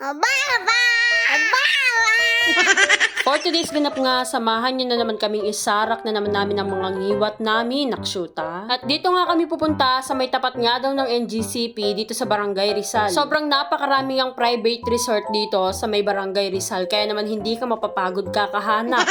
Baba! For today's ganap nga, samahan nyo na naman kaming isarak na naman namin ang mga ngiwat namin, naksyuta. At dito nga kami pupunta sa may tapat nga daw ng NGCP dito sa Barangay Rizal. Sobrang napakarami ang private resort dito sa may Barangay Rizal, kaya naman hindi ka mapapagod kakahanap.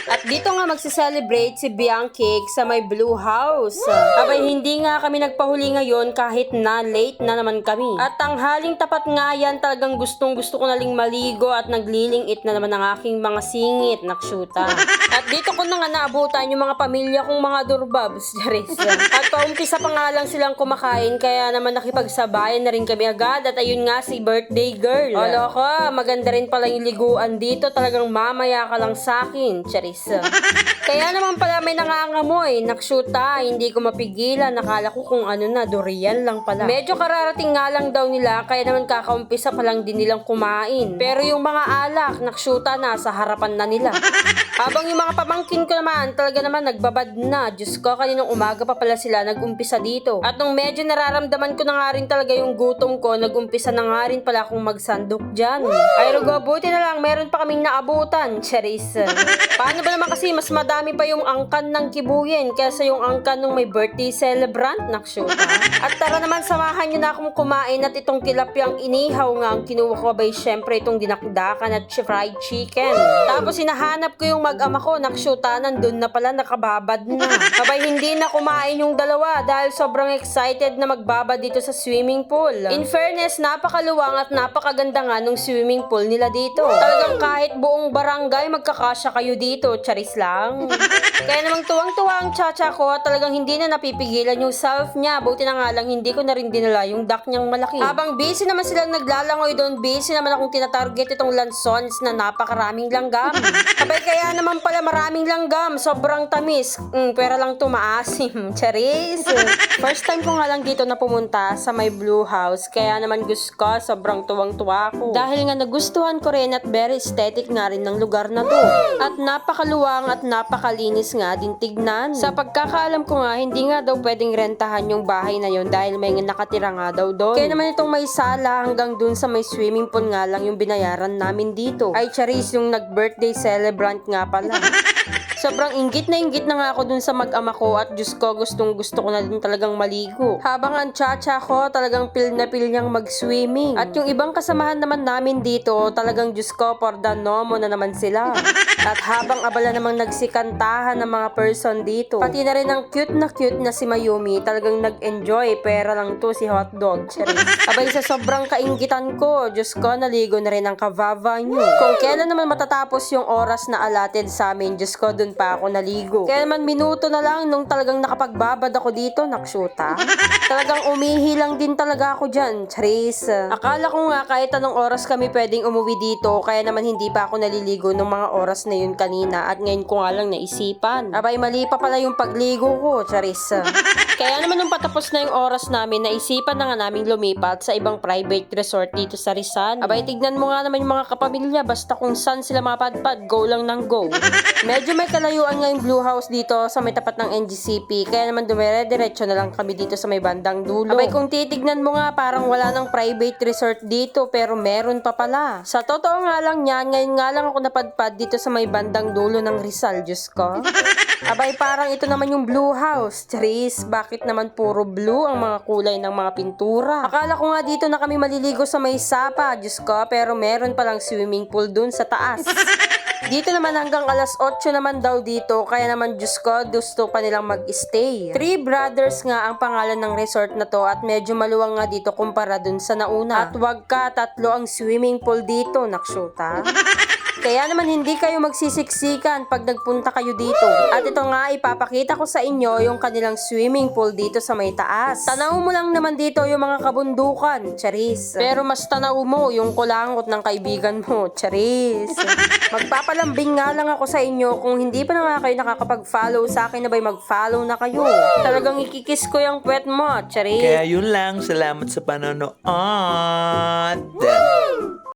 At dito nga magsi-celebrate si Bianchi sa may Blue House. Abay, hindi nga kami nagpahuli ngayon kahit na late na naman kami. At tanghaling tapat nga yan, talagang gustong gusto ko naling maligo at naglilingit na naman ang aking mga singit, naksyuta. At dito ko na nga naabutan yung mga pamilya kong mga durbabs, Charis. At paumpisa pa nga lang silang kumakain, kaya naman nakipagsabayan na rin kami agad. At ayun nga si birthday girl. O loko, maganda rin pala yung liguan dito, talagang mamaya ka lang sakin, Charis. Kaya naman pala may nangangamoy, naksyuta, hindi ko mapigilan, nakala ko kung ano na, durian lang pala. Medyo kararating nga lang daw nila, kaya naman kakaumpisa pa lang din nilang kumain. Pero yung mga alak, naksyuta na, sa harapan na nila. Habang yung mga pamangkin ko naman, talaga naman nagbabad na. Diyos ko, kaninang umaga pa pala sila nag-umpisa dito. At nung medyo nararamdaman ko na nga rin talaga yung gutom ko, nag-umpisa na nga rin pala akong magsandok dyan. Ay rugo, buti na lang, meron pa kaming naabutan, Charis. Paano ba naman kasi mas madami pa yung angkan ng kibuyin kaysa yung angkan nung may birthday celebrant, naksyuta. At tara naman, samahan nyo na akong kumain at itong tilapyang inihaw nga ang kinuha ko, bay syempre itong dinakdakan at fried chicken. Tapos hinahanap ko yung mag-ama ko, naksyuta, nandun na pala, nakababad na. Abay, hindi na kumain yung dalawa dahil sobrang excited na magbabad dito sa swimming pool. In fairness, napakaluwang at napakaganda nga nung swimming pool nila dito. Talagang kahit buong barangay magkakasya kayo dito, Charis lang. Kaya namang tuwang-tuwa ang chacha ko at talagang hindi na napipigilan yung self niya. Buti na nga lang hindi ko na rin dinala yung duck niyang malaki. Habang busy naman silang naglalangoy doon, busy naman akong tinatarget itong lansons na napakaraming langgam. Abay, kaya naman pala maraming langgam, sobrang tamis. Pera lang tumaasim, Charis. First time ko nga lang dito na pumunta sa may Blue House, kaya naman gusto ko, sobrang tuwang-tuwa ko. Dahil nga nagustuhan ko rin at very aesthetic nga rin ng lugar na to. At napakaluwang at napakalinis nga din tignan. Sa pagkakaalam ko nga, hindi nga daw pwedeng rentahan yung bahay na yon dahil may nakatira nga daw doon. Kaya naman itong may sala hanggang dun sa may swimming pool nga lang yung binayaran namin dito. Ay Charis, yung nag-birthday celebrant nga pala. Sobrang inggit na nga ako dun sa mag-ama ko at Diyos ko, gustong gusto ko na din talagang maligo. Habang ang chacha ko, talagang pil na pil niyang mag-swimming. At yung ibang kasamahan naman namin dito, talagang Diyos ko, for the nomo na naman sila. At habang abala namang nagsikantahan ng mga person dito, pati na rin ang cute na si Mayumi, talagang nag-enjoy, pera lang to si hotdog. Abay, sa sobrang kainggitan ko, Diyos ko, naligo na rin ang kavava nyo. Kung kailan naman matatapos yung oras na allotted sa amin, Diyos ko, dun pa ako naligo. Kaya naman minuto na lang nung talagang nakapagbabad ako dito, naksyuta. Talagang umihi lang din talaga ako dyan, Charis. Akala ko nga kahit anong oras kami pwedeng umuwi dito, kaya naman hindi pa ako naliligo nung mga oras na yun kanina at ngayon ko nga lang naisipan. Abay, mali pa pala yung pagligo ko, Charis. Kaya naman nung patapos na yung oras namin, naisipan na nga namin lumipat sa ibang private resort dito sa Rizal. Abay, tignan mo nga naman yung mga kapamilya, basta kung saan sila mapadpad, go lang ng go. Medyo may kalayuan nga yung Blue House dito sa may tapat ng NGCP, kaya naman dumire-diretso na lang kami dito sa may bandang dulo. Abay, kung titignan mo nga, parang wala ng private resort dito, pero meron pa pala. Sa totoo nga lang yan, ngayon nga lang ako napadpad dito sa may bandang dulo ng Rizal, Diyos ko. Abay, parang ito naman yung Blue House. Charis, bakit naman puro blue ang mga kulay ng mga pintura? Akala ko nga dito na kami maliligo sa may sapa, Diyos ko, pero meron palang swimming pool dun sa taas. Dito naman hanggang alas 8 naman daw dito, kaya naman Diyos ko, gusto pa nilang mag-stay. Three Brothers nga ang pangalan ng resort na to at medyo maluwang nga dito kumpara dun sa nauna. At wag ka, 3 ang swimming pool dito, naksyuta. Kaya naman hindi kayo magsisiksikan pag nagpunta kayo dito. At ito nga, ipapakita ko sa inyo yung kanilang swimming pool dito sa may taas. Tanaw mo lang naman dito yung mga kabundukan, Charis. Pero mas tanaw mo yung kulangot ng kaibigan mo, Charis. Magpapalambing nga lang ako sa inyo, kung hindi pa na nga kayo nakakapag-follow sa akin, na ba'y mag-follow na kayo. Talagang ikikis ko yung puwet mo, Charis. Kaya yun lang, salamat sa panonood.